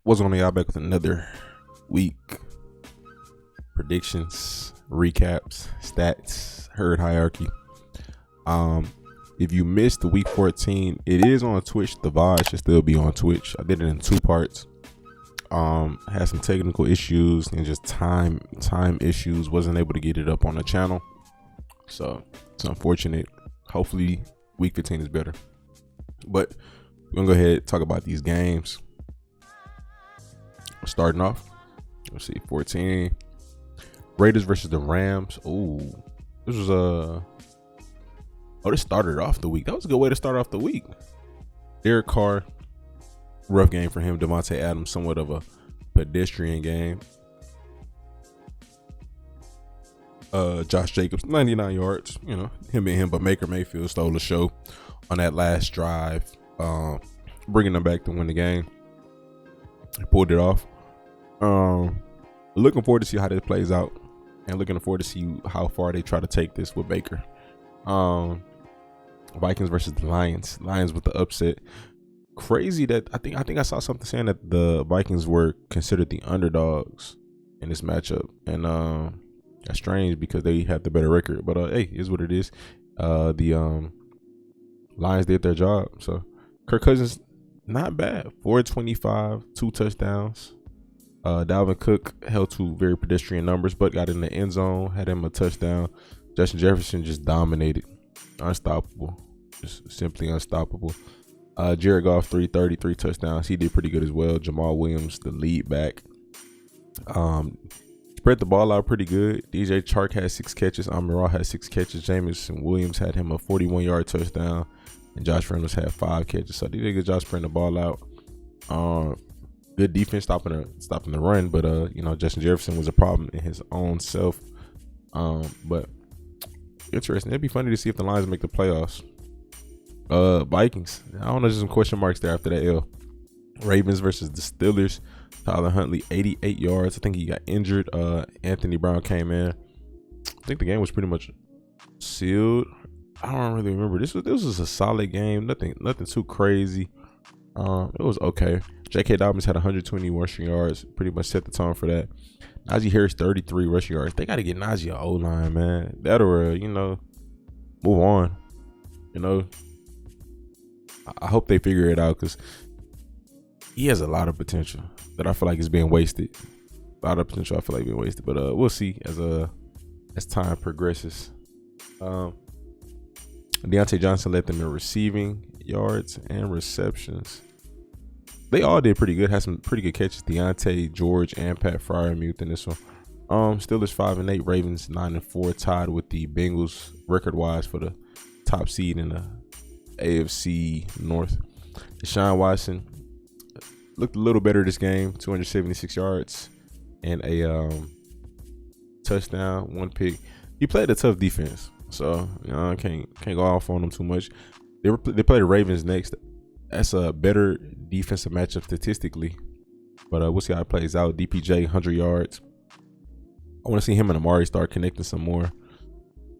What's on y'all back with another week? Predictions, recaps, stats, herd hierarchy. If you missed the week 14, it is on Twitch. The VOD should still be on Twitch. I did it in two parts. Had some technical issues and just time issues. Wasn't able to get it up on the channel, so it's unfortunate. Hopefully week 15 is better. But we're gonna go ahead and talk about these games. Starting off, let's see, 14 Raiders versus the Rams. This was this started off the week. That was a good way to start off the week. Derek Carr, rough game for him. Devontae Adams, somewhat of a pedestrian game. Josh Jacobs, 99 yards. You know, him, but Baker Mayfield stole the show on that last drive, bringing them back to win the game. He pulled it off. Looking forward to see how this plays out, and looking forward to see how far they try to take this with Baker. Vikings versus the Lions. Lions with the upset. Crazy that I think I saw something saying that the Vikings were considered the underdogs in this matchup, and that's strange because they have the better record. But hey, is what it is. The Lions did their job. So Kirk Cousins, not bad. 425, 2 touchdowns. Dalvin Cook held to very pedestrian numbers, but got in the end zone, had him a touchdown. Justin Jefferson just dominated. Unstoppable. Just simply unstoppable. Jared Goff, 333 touchdowns. He did pretty good as well. Jamal Williams, the lead back. Spread the ball out pretty good. DJ Chark had 6 catches. Amon-Ra had 6 catches. Jameson Williams had him a 41-yard touchdown. And Josh Reynolds had 5 catches. So they did a good job spreading the ball out. Good defense stopping the run, but Justin Jefferson was a problem in his own self. But interesting. It'd be funny to see if the Lions make the playoffs. Vikings. I don't know, there's some question marks there after that L. Ravens versus the Steelers. Tyler Huntley, 88 yards. I think he got injured. Anthony Brown came in. I think the game was pretty much sealed. I don't really remember. This was a solid game. Nothing too crazy. It was okay. J.K. Dobbins had 120 rushing yards. Pretty much set the tone for that. Najee Harris, 33 rushing yards. They got to get Najee an O-line, man. That or, move on. I hope they figure it out because he has a lot of potential that I feel like is being wasted. A lot of potential I feel like being wasted. But we'll see as time progresses. Deontay Johnson led them in receiving yards and receptions. They all did pretty good. Had some pretty good catches. Deontay, George, and Pat Freiermuth in this one. Steelers 5-8, Ravens 9-4, tied with the Bengals record-wise for the top seed in the AFC North. Deshaun Watson looked a little better this game. 276 yards and a touchdown, 1 pick. He played a tough defense, so I can't go off on them too much. They play the Ravens next. That's a better defensive matchup statistically, but we'll see how it plays out. DPJ, 100 yards. I want to see him and Amari start connecting some more.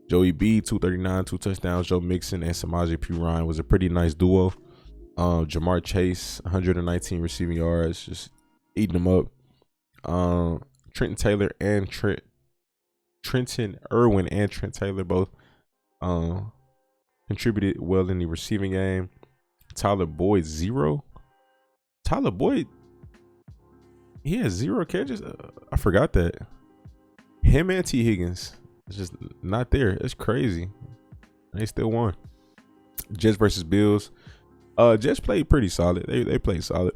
Joey B, 239, 2 touchdowns. Joe Mixon and Samaje Perine was a pretty nice duo. Jamar Chase, 119 receiving yards, just eating them up. Trenton Taylor and Trenton Irwin and Trent Taylor both contributed well in the receiving game. Tyler Boyd, 0. Tyler Boyd, he has 0 catches. I forgot that. Him and T. Higgins is just not there. It's crazy. They still won. Jets versus Bills. Jets played pretty solid. They played solid.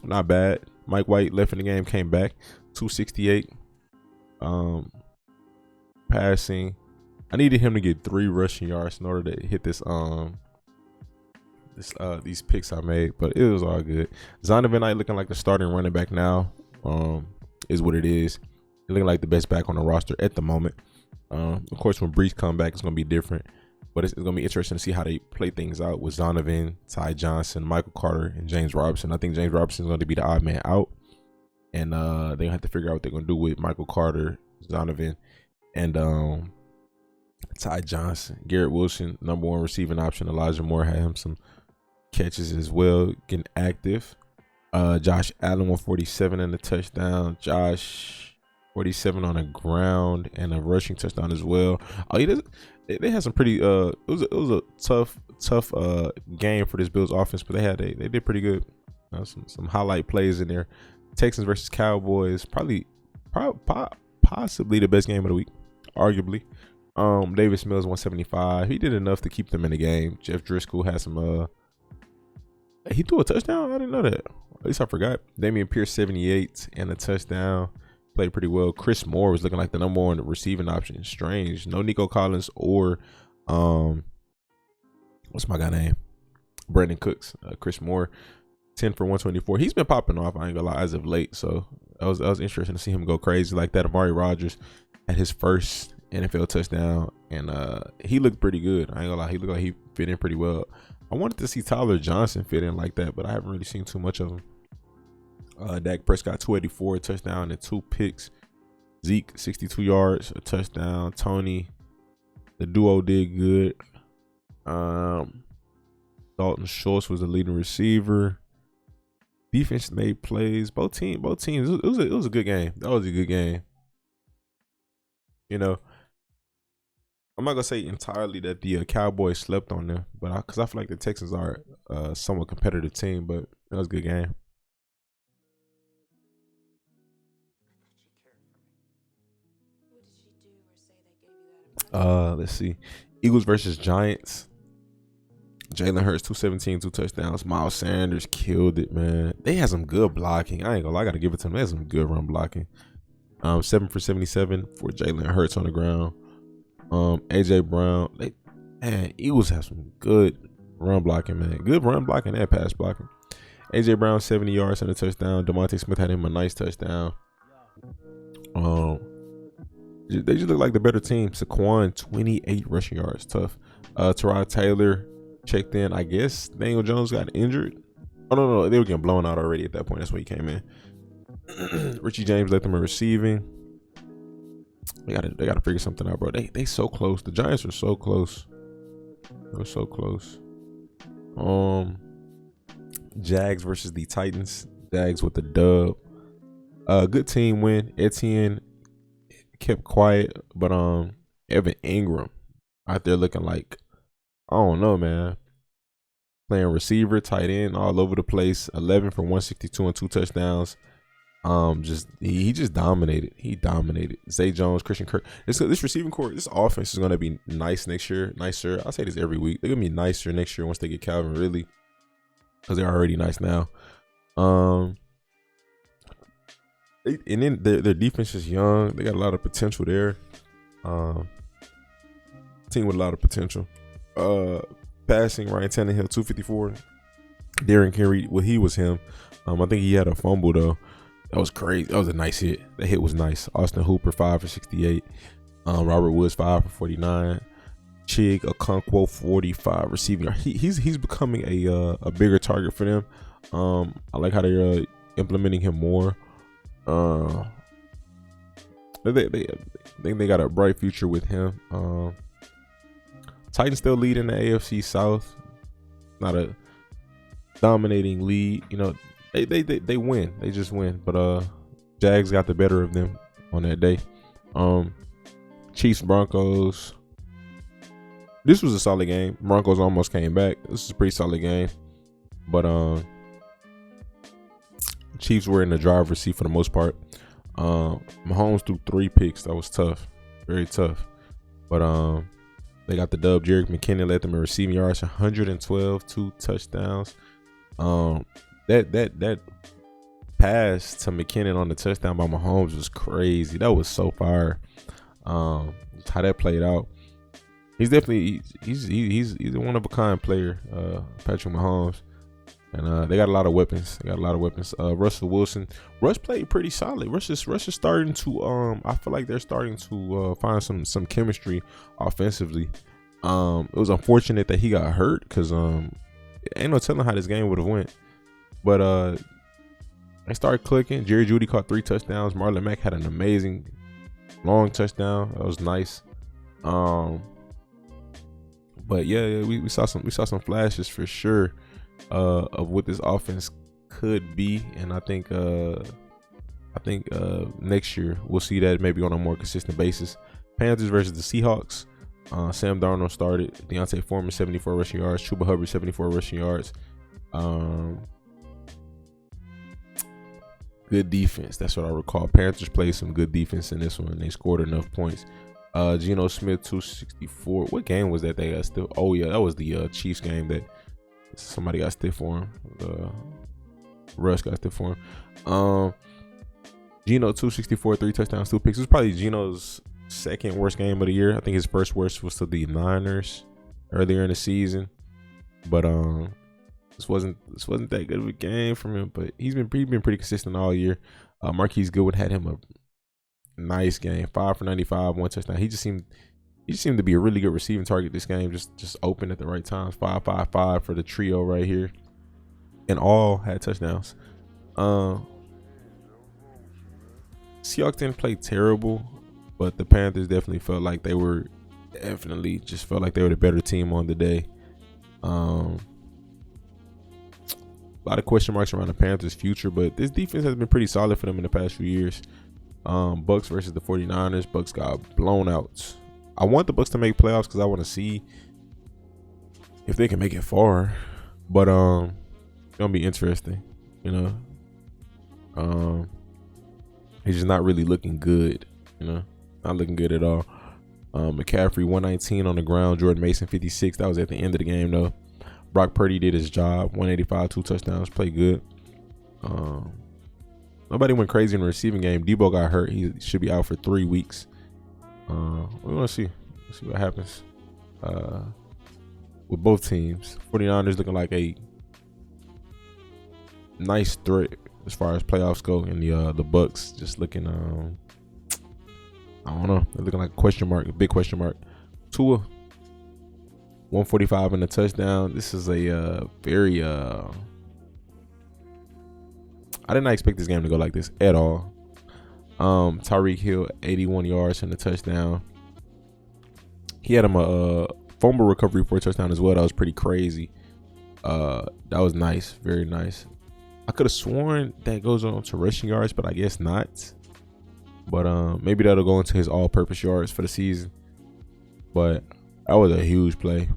Not bad. Mike White left in the game, came back. 268. Passing. I needed him to get 3 rushing yards in order to hit this these picks I made, but it was all good. Zonovan Knight looking like the starting running back now, is what it is. He's looking like the best back on the roster at the moment. Of course, when Brees come back, it's going to be different, but it's going to be interesting to see how they play things out with Zonovan, Ty Johnson, Michael Carter, and James Robinson. I think James Robinson is going to be the odd man out, and they're going to have to figure out what they're going to do with Michael Carter, Zonovan, and Ty Johnson. Garrett Wilson, number 1 receiving option. Elijah Moore had him some catches as well, getting active. Josh Allen 147 and a touchdown. Josh 47 on the ground and a rushing touchdown as well. Oh, they had some pretty it was a tough game for this Bills offense, but they did pretty good. Some highlight plays in there. Texans versus Cowboys, possibly the best game of the week, arguably. Davis Mills 175. He did enough to keep them in the game. Jeff Driscoll had some he threw a touchdown. I didn't know that. At least I forgot. Damian Pierce 78 and a touchdown. Played pretty well. Chris Moore was looking like the number one receiving option. Strange. No Nico Collins or what's my guy name? Brandon Cooks. Chris Moore 10 for 124. He's been popping off, I ain't gonna lie, as of late. So that was interesting to see him go crazy like that. Amari Rodgers had his first NFL touchdown, and he looked pretty good. I ain't gonna lie, he looked like he fit in pretty well. I wanted to see Tyler Johnson fit in like that, but I haven't really seen too much of him. Dak Prescott 284, a touchdown and 2 picks. Zeke 62 yards, a touchdown. Tony, the duo did good. Dalton Schultz was the leading receiver. Defense made plays. Both teams. It was a good game. That was a good game. You know, I'm not gonna say entirely that the Cowboys slept on them, but because I feel like the Texans are a somewhat competitive team. But that was a good game. Let's see. Eagles versus Giants. Jalen Hurts 217, 2 touchdowns. Miles Sanders killed it, man. They had some good blocking. I ain't gonna lie, I gotta give it to them. They had some good run blocking. 7 for 77 for Jalen Hurts on the ground. AJ Brown. Eagles have some good run blocking, man. Good run blocking and pass blocking. AJ Brown 70 yards and a touchdown. DeMonte Smith had him a nice touchdown. They just look like the better team. Saquon 28 rushing yards, tough. Tyrod Taylor checked in. I guess Daniel Jones got injured. Oh no, they were getting blown out already at that point. That's when he came in. Richie James led them in receiving. They gotta figure something out, bro. They so close. The Giants are so close. They're so close. Jags versus the Titans. Jags with the dub. Good team win. Etienne kept quiet, but Evan Ingram out there looking like, I don't know, man. Playing receiver, tight end, all over the place. 11 for 162 and 2 touchdowns. He just dominated. He dominated. Zay Jones, Christian Kirk. This receiving core, this offense is gonna be nice next year. Nicer. I say this every week. They're gonna be nicer next year once they get Calvin Ridley, because they're already nice now. And then their defense is young. They got a lot of potential there. Team with a lot of potential. Passing, Ryan Tannehill 254. Derrick Henry, well, he was him. I think he had a fumble though. That was crazy. That was a nice hit. That hit was nice. Austin Hooper 5 for 68. Robert Woods 5 for 49. Chig Okonkwo 45 receiving. He's becoming a bigger target for them. I like how they're implementing him more. They think they got a bright future with him. Titans still lead in the AFC South. Not a dominating lead, you know. They win. They just win. But Jags got the better of them on that day. Chiefs Broncos. This was a solid game. Broncos almost came back. This is a pretty solid game. But Chiefs were in the driver's seat for the most part. Mahomes threw 3 picks. That was tough. Very tough. But they got the dub. Jerick McKinnon led them in receiving yards, 112, 2 touchdowns. That pass to McKinnon on the touchdown by Mahomes was crazy. That was so fire. How that played out. He's definitely he's a one of a kind player, Patrick Mahomes. And they got a lot of weapons. Russell Wilson. Russ played pretty solid. Russ is starting to I feel like they're starting to find some chemistry offensively. It was unfortunate that he got hurt, because ain't no telling how this game would have went. But they started clicking. Jerry Jeudy caught 3 touchdowns. Marlon Mack had an amazing long touchdown. That was nice. But yeah, we saw some flashes for sure of what this offense could be, and I think next year we'll see that maybe on a more consistent basis. Panthers versus the Seahawks. Sam Darnold started. Deontay Foreman 74 rushing yards. Chuba Hubbard 74 rushing yards. Good defense. That's what I recall. Panthers played some good defense in this one. They scored enough points. Geno Smith 264. What game was that they got still? Oh yeah, that was the Chiefs game that somebody got stiff for him. Russ got stiff for him. Geno 264, 3 touchdowns, 2 picks. It was probably Geno's second worst game of the year. I think his first worst was to the Niners earlier in the season. But this wasn't that good of a game from him. But he's been pretty consistent all year. Marquise Goodwin had him a nice game, 5 for 95, 1 touchdown. He just seemed to be a really good receiving target this game. Just open at the right times. 5-5-5 for the trio right here, and all had touchdowns. Seahawks didn't play terrible, but the Panthers definitely felt like they were the better team on the day. A lot of question marks around the Panthers' future, but this defense has been pretty solid for them in the past few years. Bucks versus the 49ers. Bucks got blown out. I want the Bucks to make playoffs because I want to see if they can make it far. But it's gonna be interesting, you know. He's just not really looking good, you know. Not looking good at all. McCaffrey 119 on the ground. Jordan Mason 56. That was at the end of the game though. Brock Purdy did his job. 185, 2 touchdowns. Played good. Nobody went crazy in the receiving game. Debo got hurt. He should be out for 3 weeks. We want to see. Let's see what happens with both teams. 49ers looking like a nice threat as far as playoffs go, and the Bucks just looking I don't know. They're looking like a big question mark. Tua 145 and a touchdown. This is a very I did not expect this game to go like this at all. Tyreek Hill 81 yards and a touchdown. He had him a fumble recovery for a touchdown as well. That was pretty crazy. That was nice, very nice. I could have sworn that goes on to rushing yards, but I guess not. But maybe that'll go into his all-purpose yards for the season. But that was a huge play.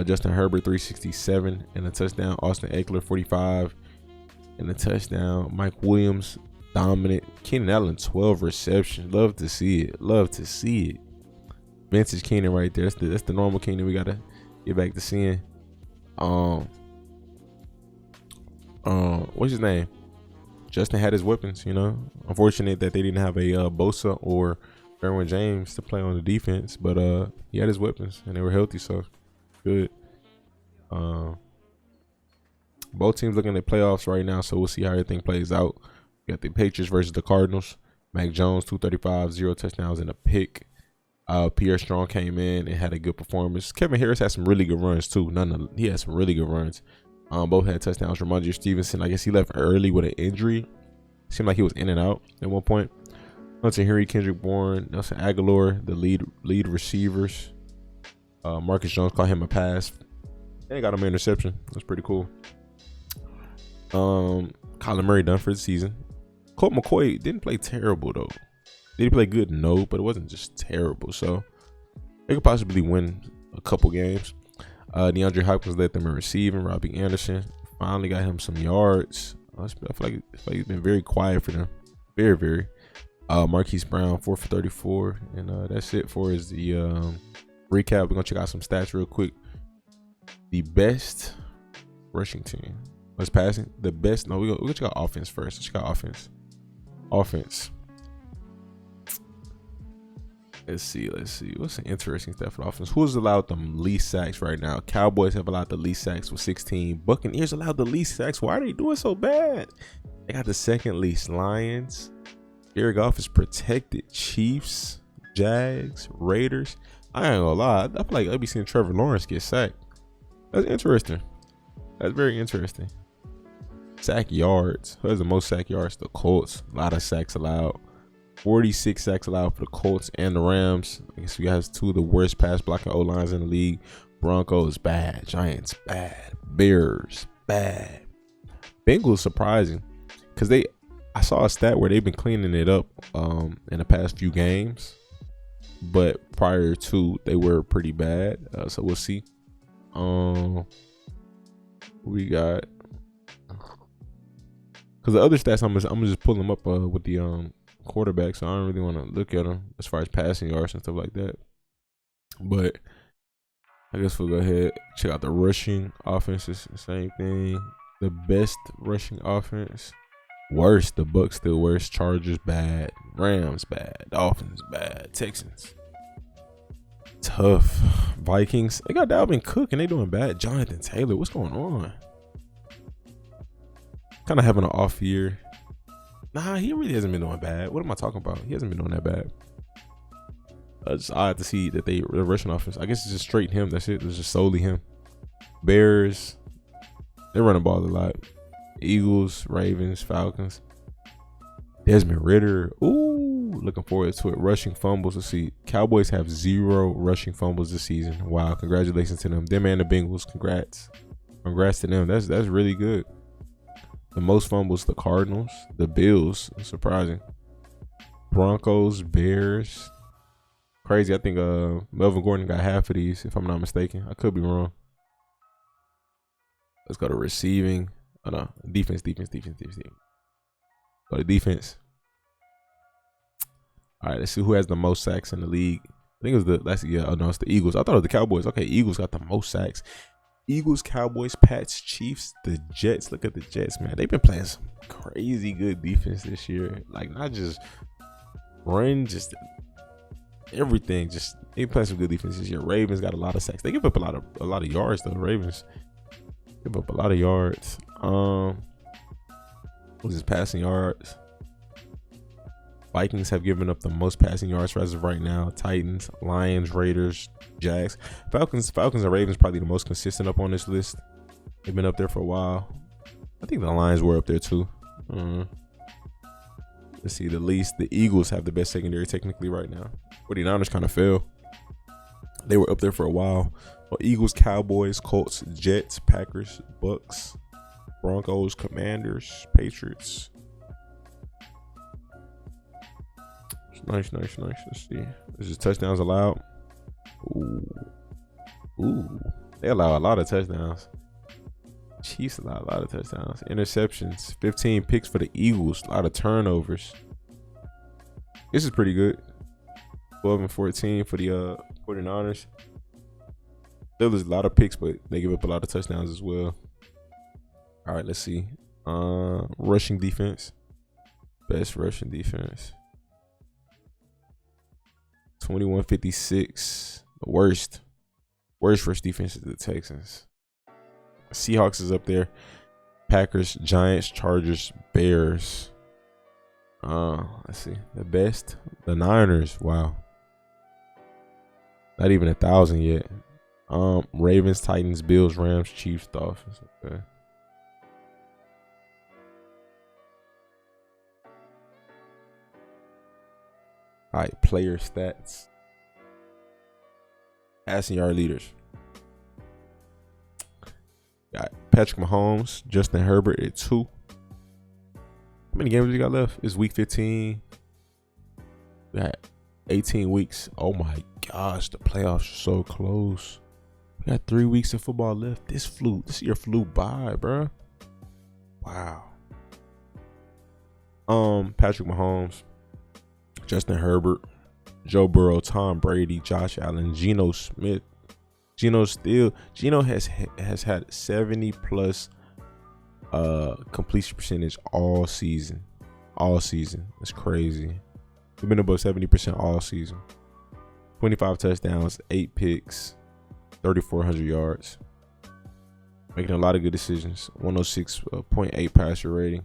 Justin Herbert 367 and a touchdown. Austin Eckler 45 and a touchdown. Mike Williams dominant. Keenan Allen 12 receptions. Love to see it. Vintage Keenan right there. That's the normal Keenan we gotta get back to seeing. What's his name? Justin had his weapons, you know. Unfortunate that they didn't have a Bosa or Derwin James to play on the defense, but he had his weapons and they were healthy, so good. Both teams looking at playoffs right now, so we'll see how everything plays out. We got the Patriots versus the Cardinals. Mac Jones 235, 0 touchdowns and a pick. Pierre Strong came in and had a good performance. Kevin Harris had some really good runs too. He had some really good runs. Both had touchdowns. Ramondre Stevenson, I guess he left early with an injury. Seemed like he was in and out at one point. Hunter Henry, Kendrick Bourne, Nelson Aguilar, the lead receivers. Marcus Jones caught him a pass. And got him an interception. That's pretty cool. Kyler Murray done for the season. Colt McCoy didn't play terrible though. Did he play good? No, but it wasn't just terrible. So they could possibly win a couple games. DeAndre Hopkins led them in receiving. Robbie Anderson finally got him some yards. I feel like he's been very quiet for them. Very, very. Marquise Brown 4 for 34. And that's it for the recap. We're going to check out some stats real quick. The best rushing team was passing. The best. No, we're going to check out offense first. Let's check out offense. Let's see. What's the interesting stuff for offense? Who's allowed the least sacks right now? Cowboys have allowed the least sacks with 16. Buccaneers allowed the least sacks. Why are they doing so bad? They got the second least. Lions. Jared Goff is protected. Chiefs, Jags, Raiders. I ain't gonna lie. I feel like I'll be seeing Trevor Lawrence get sacked. That's interesting. That's very interesting. Sack yards. Who has the most sack yards? The Colts. A lot of sacks allowed. 46 sacks allowed for the Colts and the Rams. I guess we have two of the worst pass blocking O-lines in the league. Broncos bad. Giants bad. Bears bad. Bengals surprising because I saw a stat where they've been cleaning it up in the past few games, but prior to they were pretty bad. So we'll see. We got because the other stats I'm gonna just pull them up with the quarterback, so I don't really want to look at them as far as passing yards and stuff like that. But I guess we'll go ahead check out the rushing offenses. The same thing. The best rushing offense. Worst. The Bucs still worse. Chargers bad. Rams bad. Dolphins bad. Texans tough. Vikings. They got Dalvin Cook and they doing bad. Jonathan Taylor. What's going on? Kind of having an off year. Nah, he really hasn't been doing bad. What am I talking about? He hasn't been doing that bad. It's odd to see that the rushing offense. I guess it's just straight him. That's it. It's just solely him. Bears. They run the ball a lot. Eagles, Ravens, Falcons. Desmond Ridder. Ooh, looking forward to it. Rushing fumbles. Let's see. Cowboys have 0 rushing fumbles this season. Wow, congratulations to them. Them and the Bengals. Congrats to them. That's really good. The most fumbles, the Cardinals, the Bills. Surprising. Broncos, Bears. Crazy. I think Melvin Gordon got half of these, if I'm not mistaken. I could be wrong. Let's go to receiving. Oh no, defense. Go to defense. All right, let's see who has the most sacks in the league. I think it was it's the Eagles. I thought it was the Cowboys. Okay, Eagles got the most sacks. Eagles, Cowboys, Pats, Chiefs, the Jets. Look at the Jets, man. They've been playing some crazy good defense this year. Like not just run, just everything. Just they playing some good defense this year. Ravens got a lot of sacks. They give up a lot of yards though. The Ravens give up a lot of yards. What's his passing yards? Vikings have given up the most passing yards as of right now. Titans, Lions, Raiders, Jags, Falcons and Ravens probably the most consistent up on this list. They've been up there for a while. I think the Lions were up there too. Let's see, the Eagles have the best secondary technically right now. 49ers kind of fell. They were up there for a while. Well, Eagles, Cowboys, Colts, Jets, Packers, Bucks, Broncos, Commanders, Patriots. Nice. Let's see. Is this touchdowns allowed? Ooh. They allow a lot of touchdowns. Chiefs allow a lot of touchdowns. Interceptions. 15 picks for the Eagles. A lot of turnovers. This is pretty good. 12 and 14 for the 49ers. There's a lot of picks, but they give up a lot of touchdowns as well. All right, let's see. Rushing defense. Best rushing defense. 21-56. The worst rush defense is the Texans. Seahawks is up there. Packers, Giants, Chargers, Bears. Let's see. The best. The Niners. Wow. Not even 1,000 yet. Ravens, Titans, Bills, Rams, Chiefs, Dolphins. Okay. All right, player stats. Passing yard leaders. Got Patrick Mahomes, Justin Herbert at 2. How many games we got left? It's week 15. We got 18 weeks. Oh my gosh, the playoffs are so close. We got 3 weeks of football left. This year flew by, bro. Wow. Patrick Mahomes, Justin Herbert, Joe Burrow, Tom Brady, Josh Allen, Geno Smith. Geno has had 70 plus completion percentage all season. That's crazy. We've been above 70% all season. 25 touchdowns, 8 picks, 3,400 yards. Making a lot of good decisions. 106.8 passer rating.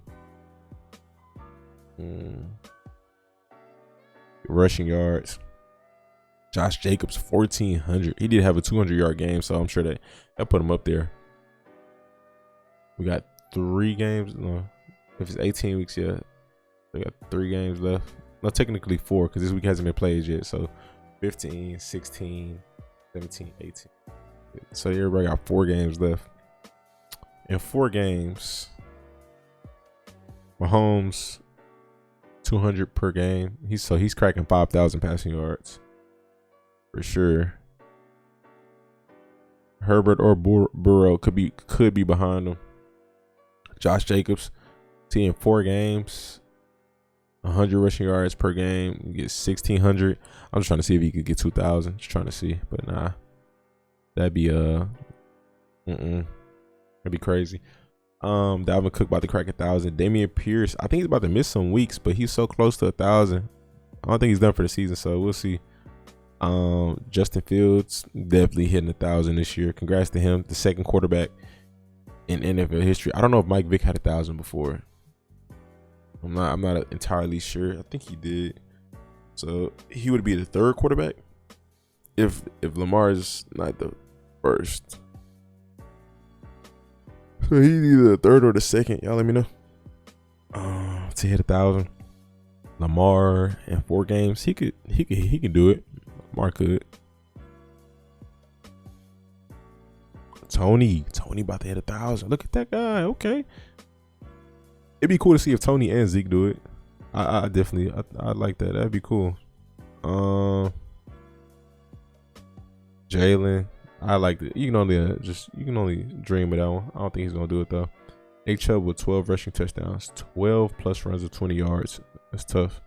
Rushing yards. Josh Jacobs, 1,400. He did have a 200-yard game, so I'm sure that put him up there. We got 3 games. No, if it's 18 weeks, yeah. We got 3 games left. No, technically 4 because this week hasn't been played yet. So 15, 16, 17, 18. So everybody got 4 games left. In 4 games, Mahomes, 200 per game. He's cracking 5,000 passing yards for sure. Herbert or Burrow could be behind him. Josh Jacobs, seeing 4 games, 100 rushing yards per game. You get 1,600. I'm just trying to see if he could get 2,000. Just trying to see, but nah, that'd be that'd be crazy. Dalvin Cook about to crack 1,000. Dameon Pierce, I think he's about to miss some weeks, but he's so close to 1,000. I don't think he's done for the season, so we'll see. Justin Fields definitely hitting 1,000 this year. Congrats to him, the second quarterback in NFL history. I don't know if Mike Vick had 1,000 before. I'm not entirely sure. I think he did. So he would be the third quarterback if Lamar is not the first. So he's either the third or the second. Y'all let me know. To hit 1,000, Lamar in 4 games, he can do it. Lamar could. Tony about to hit 1,000. Look at that guy. Okay, it'd be cool to see if Tony and Zeke do it. I definitely like that. That'd be cool. Jalen, I like it. You can only dream of that one. I don't think he's gonna do it though. Nick Chubb with 12 rushing touchdowns, 12 plus runs of 20 yards. That's tough.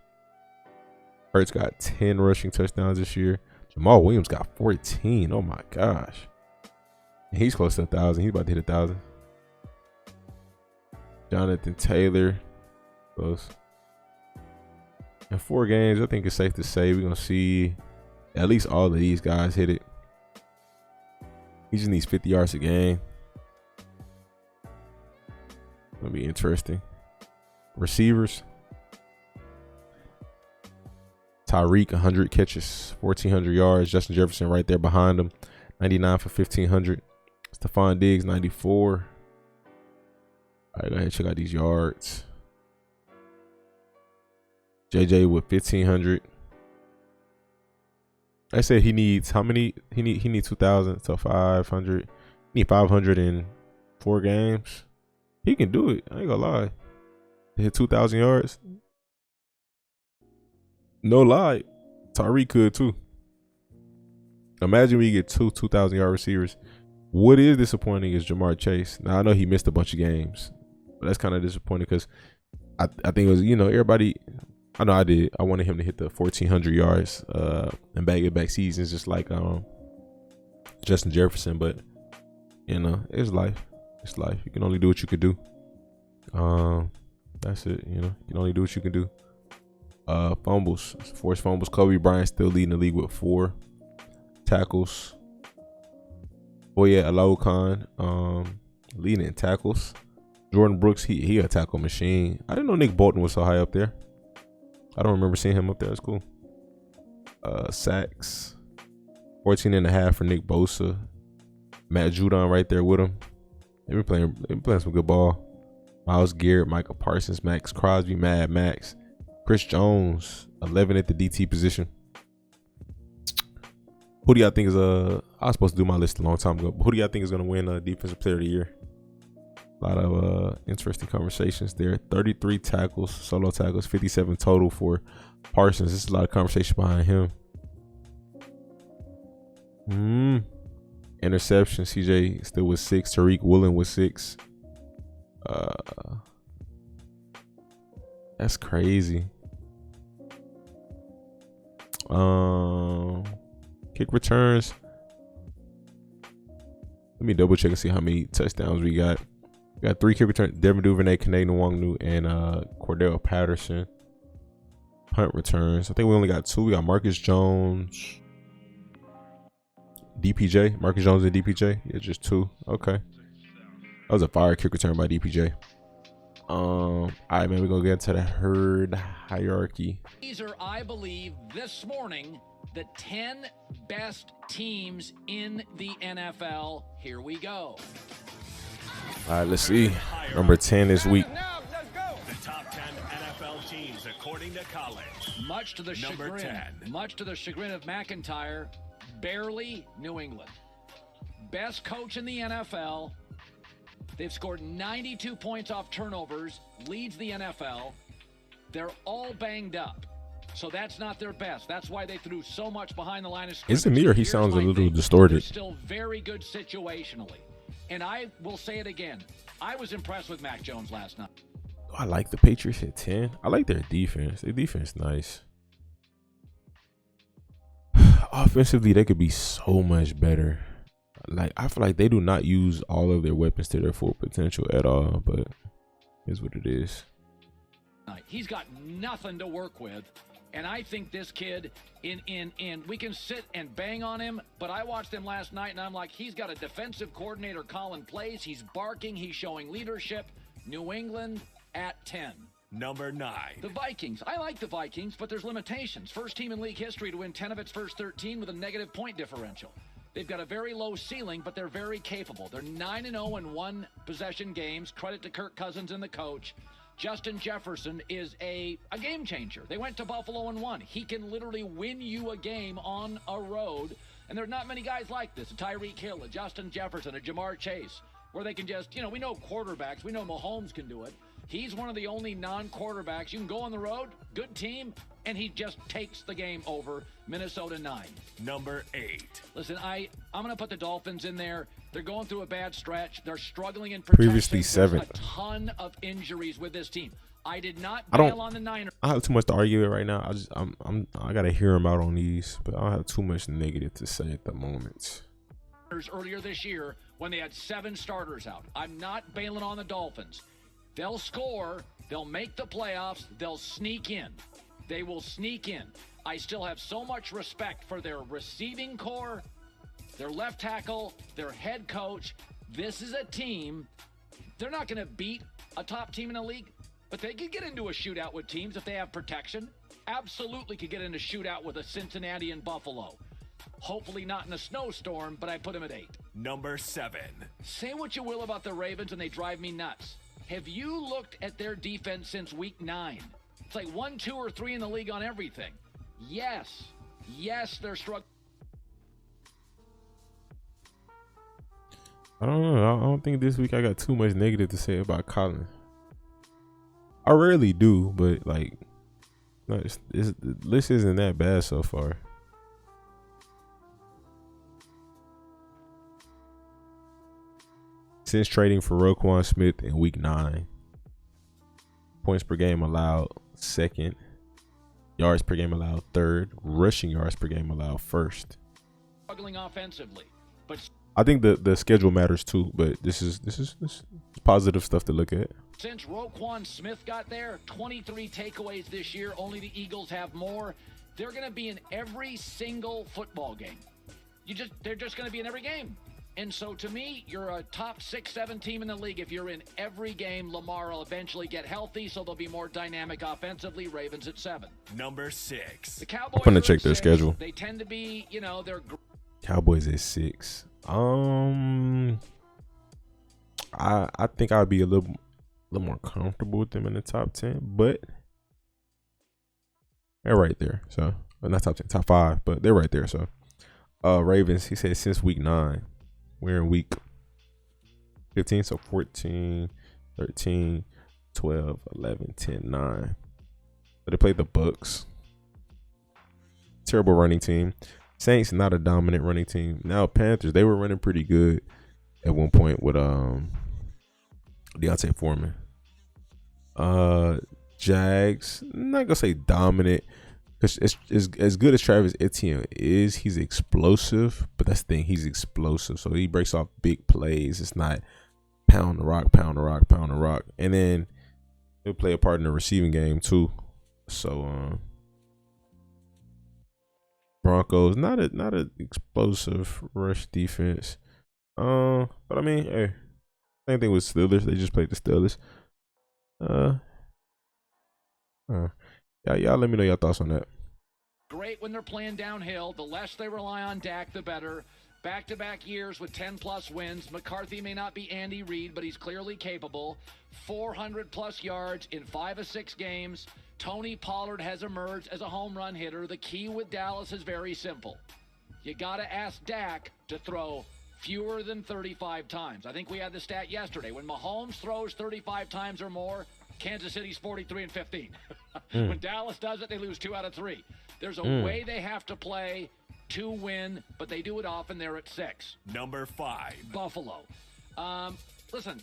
Hurts got 10 rushing touchdowns this year. Jamal Williams got 14. Oh my gosh. He's close to 1,000. He's about to hit 1,000. Jonathan Taylor, close. In 4 games, I think it's safe to say we're gonna see at least all of these guys hit it. He just needs 50 yards a game. Gonna be interesting. Receivers. Tyreek, 100 catches, 1,400 yards. Justin Jefferson right there behind him, 99 for 1,500. Stephon Diggs, 94. All right, go ahead and check out these yards. JJ with 1,500. I said he needs how many? He needs 2,000, so 500. He need 500 in 4 games. He can do it. I ain't gonna lie. To hit 2,000 yards. No lie, Tyreek could too. Imagine we get 2,000 yard receivers. What is disappointing is Jamar Chase. Now I know he missed a bunch of games, but that's kind of disappointing because I think it was, everybody. I know I did. I wanted him to hit the 1,400 yards in back-to-back seasons, just like Justin Jefferson. But it's life. It's life. You can only do what you can do. That's it. You can only do what you can do. Fumbles, forced fumbles. Kobe Bryant still leading the league with 4 tackles. Oh yeah, Alou Khan leading in tackles. Jordan Brooks, he a tackle machine. I didn't know Nick Bolton was so high up there. I don't remember seeing him up there. That's cool. Sacks, 14.5 for Nick Bosa. Matt Judon right there with him. They've been playing some good ball. Myles Garrett, Michael Parsons, Max Crosby, Mad Max. Chris Jones, 11 at the DT position. Who do y'all think is I was supposed to do my list a long time ago, but who do y'all think is going to win Defensive Player of the Year? A lot of interesting conversations there. 33 tackles, solo tackles, 57 total for Parsons. This is a lot of conversation behind him. Interception, CJ still with 6. Tariq Woolen with 6. That's crazy. Kick returns. Let me double check and see how many touchdowns we got. We got 3 kick returns. Devin Duvernay, Kene Nwangwu, and Cordell Patterson. Punt returns. I think we only got 2. We got Marcus Jones, DPJ. Marcus Jones and DPJ. Yeah, just 2. Okay. That was a fire kick return by DPJ. All right, man, we're gonna get into the herd hierarchy. These are, I believe, this morning, the 10 best teams in the NFL. Here we go. All right, let's see. Number 10 this week. The top 10 NFL teams according to Colins. Much to the chagrin of McIntyre, barely New England. Best coach in the NFL, They've scored 92 points off turnovers, leads the NFL. They're all banged up. So that's not their best. That's why they threw so much behind the line of scrimmage. Is it me or he Here's sounds a my little thing. distorted? They're still very good situationally. And I will say it again. I was impressed with Mac Jones last night. I like the Patriots at 10. I like their defense. Their defense nice. Offensively, they could be so much better. Like, I feel like they do not use all of their weapons to their full potential at all, but here's what it is. He's got nothing to work with. And I think this kid, we can sit and bang on him, but I watched him last night, and I'm like, he's got a defensive coordinator calling plays. He's barking. He's showing leadership. New England at 10. Number 9. The Vikings. I like the Vikings, but there's limitations. First team in league history to win 10 of its first 13 with a negative point differential. They've got a very low ceiling, but they're very capable. They're 9-0 in one-possession games. Credit to Kirk Cousins and the coach. Justin Jefferson is a game changer. They went to Buffalo and won. He can literally win you a game on a road. And there are not many guys like this. A Tyreek Hill, a Justin Jefferson, a Jamar Chase, where they can just, we know quarterbacks. We know Mahomes can do it. He's one of the only non-quarterbacks. You can go on the road, good team, and he just takes the game over. Minnesota 9. Number 8. Listen, I'm going to put the Dolphins in there. They're going through a bad stretch. They're struggling in protection. Previously 7th. There's a ton of injuries with this team. I did not I don't- bail on the Niners. I have too much to argue with right now. I gotta hear him out on these, but I don't have too much negative to say at the moment. Earlier this year when they had 7 starters out. I'm not bailing on the Dolphins. They'll score. They'll make the playoffs. They'll sneak in. They will sneak in. I still have so much respect for their receiving core, their left tackle, their head coach. This is a team. They're not going to beat a top team in the league, but they could get into a shootout with teams if they have protection. Absolutely could get into a shootout with a Cincinnati and Buffalo. Hopefully not in a snowstorm, but I put them at 8. Number 7. Say what you will about the Ravens, and they drive me nuts. Have you looked at their defense since week 9? It's like 1, 2, or 3 in the league on everything. Yes, they're struggling. I don't know. I don't think this week I got too much negative to say about Colin. I rarely do, but like, no, the list isn't that bad so far. Since trading for Roquan Smith in week 9, points per game allowed 2nd, yards per game allowed 3rd, rushing yards per game allowed 1st. Struggling offensively, but I think the schedule matters too, but this is positive stuff to look at. since Roquan Smith got there, 23 takeaways this year. Only the Eagles have more. They're going to be in every single football game. They're just going to be in every game. And so to me, you're a top 6-7 team in the league. If you're in every game, Lamar will eventually get healthy, so they'll be more dynamic offensively. Ravens at 7. Number 6. The Cowboys I'm gonna are check at their 6. schedule. They tend to be, they're Cowboys at 6. I think I'd be a little more comfortable with them in the top 10, but they're right there. So not top 10, top 5, but they're right there. So Ravens, he said since week 9. We're in week 15, so 14, 13, 12, 11, 10, 9. But they played the Bucks. Terrible running team. Saints, not a dominant running team. Now Panthers, they were running pretty good at one point with Deontay Foreman. Jags, I'm not gonna say dominant. It's as good as Travis Etienne is, he's explosive, but that's the thing, he's explosive. So he breaks off big plays. It's not pound the rock, pound the rock, pound the rock. And then he'll play a part in the receiving game too. So Broncos, not a explosive rush defense. But I mean, hey, same thing with Steelers. They just played the Steelers. Y'all let me know your thoughts on that. great when they're playing downhill. The less they rely on Dak, the better. Back-to-back years with 10-plus wins. McCarthy may not be Andy Reid, but he's clearly capable. 400-plus yards in 5 of 6 games. Tony Pollard has emerged as a home run hitter. The key with Dallas is very simple. You got to ask Dak to throw fewer than 35 times. I think we had the stat yesterday. When Mahomes throws 35 times or more, Kansas City's 43-15. When Dallas does it, they lose 2 out of 3. There's a way they have to play to win, but they do it often. They're at 6. Number 5. Buffalo. Listen,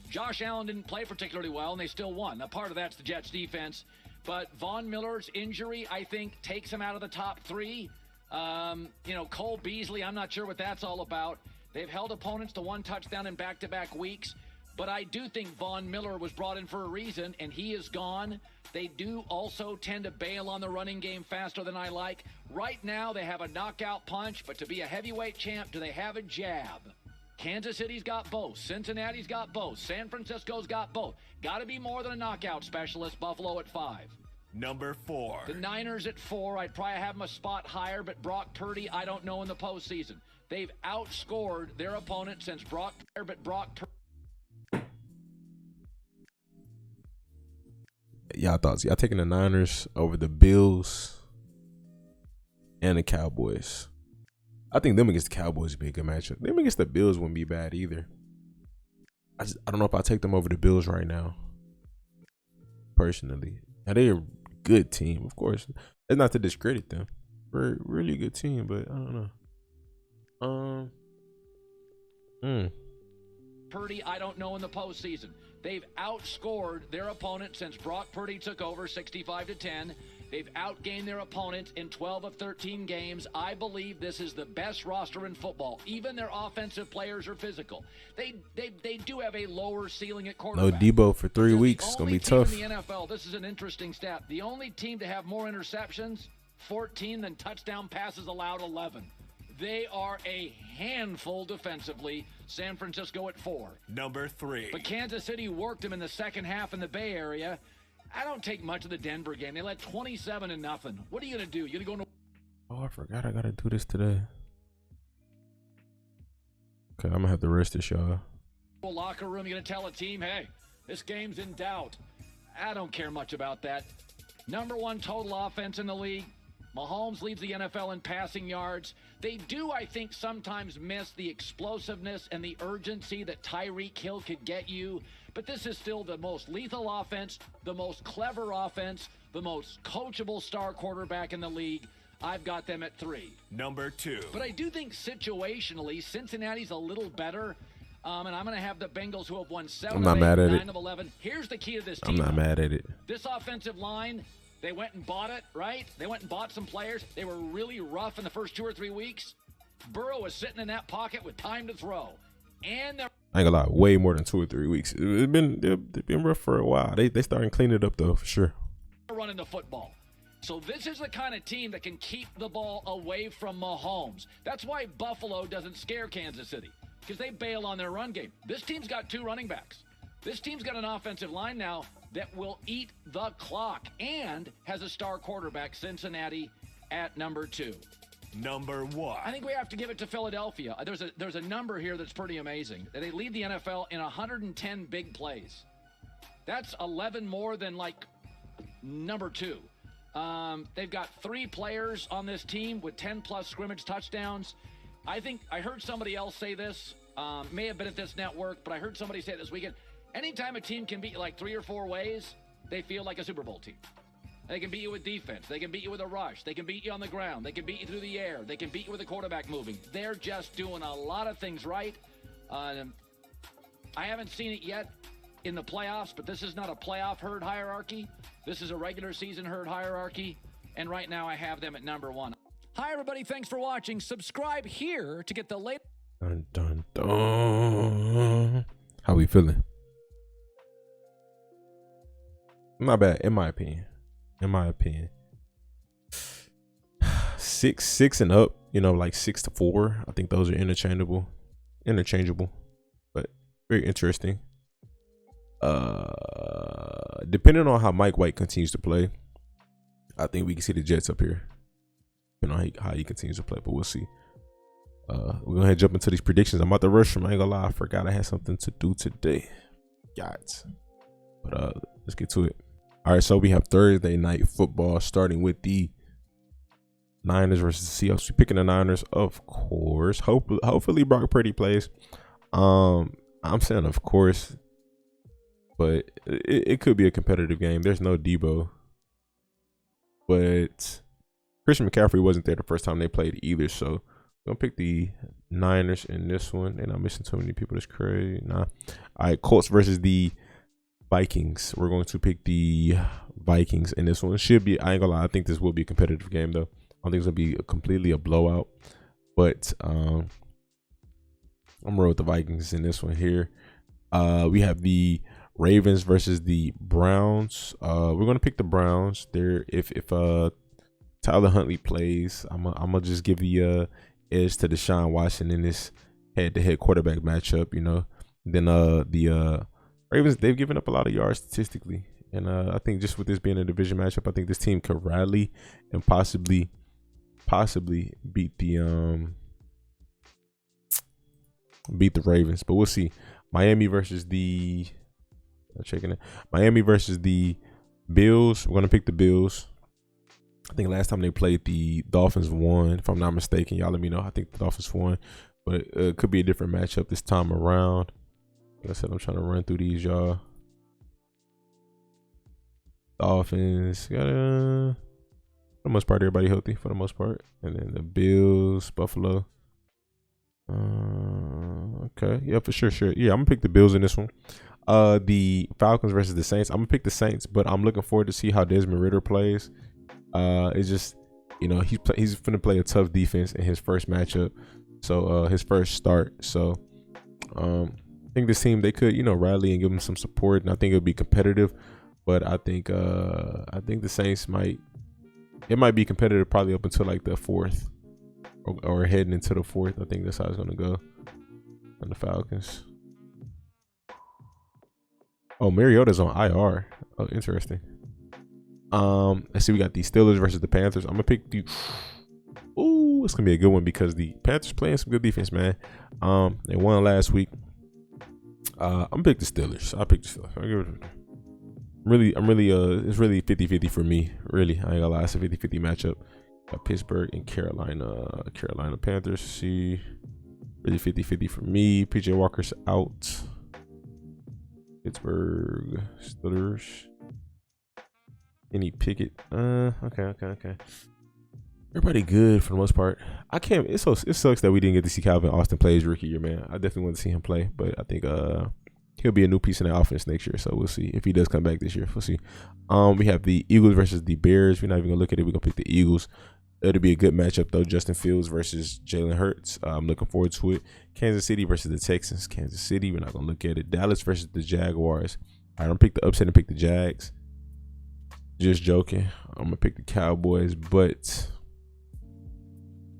Josh Allen didn't play particularly well, and they still won. Now, part of that's the Jets' defense, but Von Miller's injury, I think, takes him out of the top 3. Cole Beasley, I'm not sure what that's all about. They've held opponents to 1 touchdown in back-to-back weeks, but I do think Von Miller was brought in for a reason, and he is gone. They do also tend to bail on the running game faster than I like. Right now, they have a knockout punch, but to be a heavyweight champ, do they have a jab? Kansas City's got both. Cincinnati's got both. San Francisco's got both. Got to be more than a knockout specialist. Buffalo at 5. Number 4. The Niners at 4. I'd probably have them a spot higher, but Brock Purdy, I don't know in the postseason. They've outscored their opponent since Brock Purdy. Y'all thoughts? Y'all taking the Niners over the Bills and the Cowboys? I think them against the Cowboys would be a good matchup. Them against the Bills wouldn't be bad either. I don't know if I'll take them over the Bills right now. Personally. Now they're a good team, of course. It's not to discredit them. We're a really good team, but I don't know. Purdy, I don't know in the postseason. They've outscored their opponent since Brock Purdy took over 65-10. They've outgained their opponent in 12 of 13 games. I believe this is the best roster in football. Even their offensive players are physical. They do have a lower ceiling at quarterback. No Debo for 3 weeks. It's going to be tough. In the NFL, this is an interesting stat. The only team to have more interceptions, 14, than touchdown passes allowed, 11. They are a handful defensively. San Francisco at 4. Number 3. But Kansas City worked them in the second half in the Bay Area. I don't take much of the Denver game. They led 27-0. What are you going to do? You're going to go Oh, I forgot I got to do this today. Okay, I'm going to have to rest this, y'all. locker room? You're going to tell a team, hey, this game's in doubt. I don't care much about that. Number 1 total offense in the league. Mahomes leads the NFL in passing yards. They do, I think, sometimes miss the explosiveness and the urgency that Tyreek Hill could get you. But this is still the most lethal offense, the most clever offense, the most coachable star quarterback in the league. I've got them at 3. Number 2. But I do think situationally, Cincinnati's a little better. And I'm going to have the Bengals, who have won 7 of 8, 9 of 11. Here's the key to this team. I'm not mad at it. This offensive line, they went and bought it, right? They went and bought some players. They were really rough in the first 2 or 3 weeks. Burrow was sitting in that pocket with time to throw. And they're I ain't gonna lie, way more than 2 or 3 weeks. They've been rough for a while. They starting to clean it up though, for sure. running the football. So this is the kind of team that can keep the ball away from Mahomes. That's why Buffalo doesn't scare Kansas City, because they bail on their run game. This team's got 2 running backs. This team's got an offensive line now that will eat the clock and has a star quarterback, Cincinnati, at number 2. Number 1. I think we have to give it to Philadelphia. There's a number here that's pretty amazing. They lead the NFL in 110 big plays. That's 11 more than like number 2. They've got 3 players on this team with 10-plus scrimmage touchdowns. I think I heard somebody else say this, may have been at this network, but I heard somebody say it this weekend. Anytime a team can beat you like 3 or 4 ways, they feel like a Super Bowl team. They can beat you with defense. They can beat you with a rush. They can beat you on the ground. They can beat you through the air. They can beat you with the quarterback moving. They're just doing a lot of things right. I haven't seen it yet in the playoffs, but this is not a playoff herd hierarchy. This is a regular season herd hierarchy. And right now I have them at number 1. Hi, everybody. Thanks for watching. Subscribe here to get the latest. Dun, dun, dun. How we feeling? Not bad, in my opinion. 6 and up, like 6 to 4. I think those are interchangeable, but very interesting. Depending on how Mike White continues to play, I think we can see the Jets up here. How he continues to play, but we'll see. We're gonna jump into these predictions. I'm about to rush them. I ain't gonna lie, I forgot I had something to do today. But let's get to it. All right, so we have Thursday night football starting with the Niners versus the Seahawks. We picking the Niners, of course. Hopefully Brock Purdy plays. I'm saying of course, but it could be a competitive game. There's no Debo, but Christian McCaffrey wasn't there the first time they played either. So I'm gonna pick the Niners in this one. And I'm missing too many people. That's crazy. Nah. All right, Colts versus the Vikings. We're going to pick the Vikings in this one. It should be, I ain't gonna lie, I think this will be a competitive game though. I don't think it's gonna be completely a blowout, but I'm gonna roll with the Vikings in this one here. We have the Ravens versus the Browns. We're gonna pick the Browns. There, if Tyler Huntley plays, I'm gonna just give the edge to Deshaun Watson in this head-to-head quarterback matchup. You know, then the Ravens, they've given up a lot of yards statistically, and I think just with this being a division matchup, I think this team could rally and possibly beat the Ravens, but we'll see. Miami versus the Bills. We're gonna pick the Bills. I think last time they played, the Dolphins won, if I'm not mistaken. Y'all let me know. I think the Dolphins won, but it could be a different matchup this time around. Like I said, I'm trying to run through these, y'all. Dolphins got for the most part, everybody healthy for the most part, and then the Bills, Buffalo. Okay, yeah, for sure. Yeah, I'm gonna pick the Bills in this one. The Falcons versus the Saints. I'm gonna pick the Saints, but I'm looking forward to see how Desmond Ridder plays. It's just, you know, he's gonna play a tough defense in his first matchup, so his first start. So I think this team, they could, you know, rally and give him some support, and I think it'll be competitive. But I think the Saints might be competitive probably up until like the fourth, or heading into the fourth. I think that's how it's gonna go on the Falcons. Oh, Mariota's on IR. Oh, interesting. Let's see. We got the Steelers versus the Panthers. I'm gonna pick the. Ooh, it's gonna be a good one because the Panthers playing some good defense, man. They won last week. I'm gonna pick the Steelers. I pick the Steelers. It's really 50-50 for me. Really, I ain't gonna lie. It's a 50-50 matchup. Got Pittsburgh and Carolina. Carolina Panthers. See, really 50-50 for me. PJ Walker's out. Pittsburgh Steelers. Kenny Pickett. Okay. Everybody good for the most part. I can't. It sucks that we didn't get to see Calvin Austin play his rookie year, man. I definitely want to see him play, but I think he'll be a new piece in the offense next year. So we'll see if he does come back this year. We'll see. We have the Eagles versus the Bears. We're not even gonna look at it. We're gonna pick the Eagles. It'll be a good matchup though. Justin Fields versus Jalen Hurts. I'm looking forward to it. Kansas City versus the Texans. Kansas City. We're not gonna look at it. Dallas versus the Jaguars. I'm gonna pick the upset and pick the Jags. Just joking. I'm gonna pick the Cowboys, but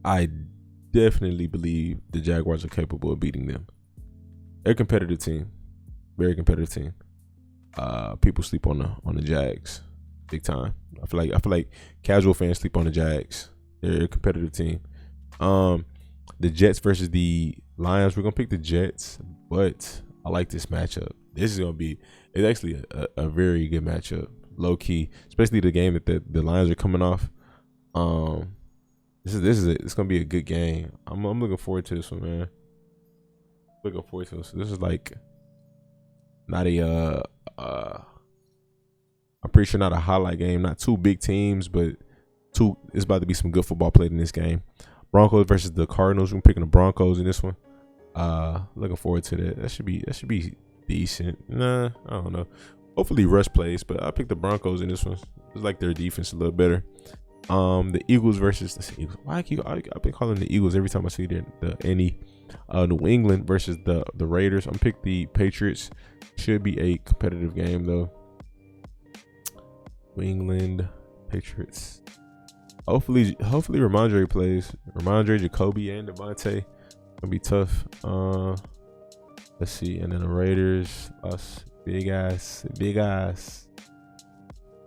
I definitely believe the Jaguars are capable of beating them. They're a competitive team, very competitive team. People sleep on the Jags big time. I feel like casual fans sleep on the Jags. They're a competitive team. The Jets versus the Lions. We're gonna pick the Jets, but I like this matchup. This is gonna be. It's actually a very good matchup. Low key, especially the game that the Lions are coming off. It's gonna be a good game. I'm looking forward to this one, man. Looking forward to this. This is like not a I'm pretty sure not a highlight game. Not two big teams, but it's about to be some good football played in this game. Broncos versus the Cardinals. We're picking the Broncos in this one. Looking forward to that. That should be decent. Nah, I don't know. Hopefully Russ plays, but I picked the Broncos in this one. It's like their defense a little better. The Eagles versus the Eagles. I've been calling the Eagles every time I see New England versus the Raiders. I'm pick the Patriots. Should be a competitive game though. New England Patriots. Hopefully Ramondre plays. Ramondre, Jacoby, and Devontae. Gonna be tough. Let's see, and then the Raiders. Us. Big ass.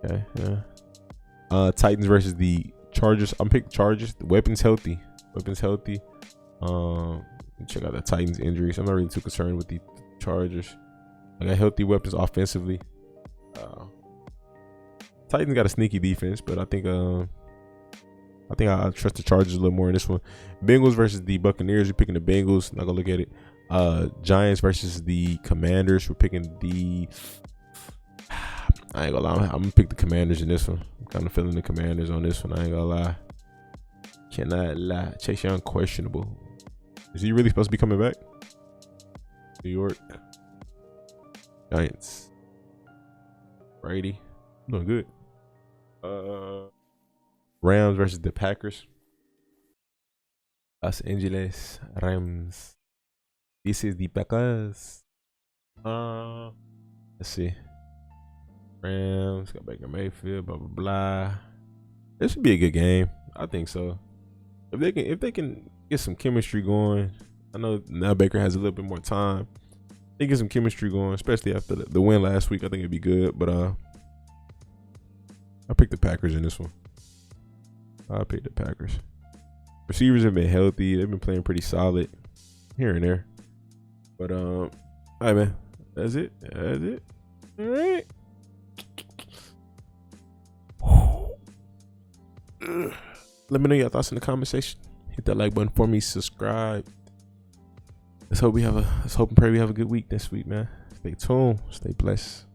Okay, yeah. Titans versus the Chargers. I'm picking Chargers. The weapons healthy. Check out the Titans injuries. I'm not really too concerned with the Chargers. I got healthy weapons offensively. Titans got a sneaky defense, but I think I think I trust the Chargers a little more in this one. Bengals versus the Buccaneers. We're picking the Bengals. Not gonna look at it. Giants versus the Commanders. We're picking the. I ain't gonna lie. I'm gonna pick the Commanders in this one. I'm kind of feeling the Commanders on this one. I ain't gonna lie. Cannot lie. Chase Young questionable. Is he really supposed to be coming back? New York. Giants. Brady. Doing good. Rams versus the Packers. Los Angeles Rams. This is the Packers. Let's see. Rams got Baker Mayfield. Blah blah blah. This should be a good game. I think so. If they can get some chemistry going. I know now Baker has a little bit more time. They get some chemistry going, especially after the win last week. I think it'd be good. But I picked the Packers in this one. I picked the Packers. Receivers have been healthy. They've been playing pretty solid here and there. But all right, man. That's it. That's it. All right. Let me know your thoughts in the comment section. Hit that like button for me. Subscribe. Let's hope and pray we have a good week this week, man. Stay tuned. Stay blessed.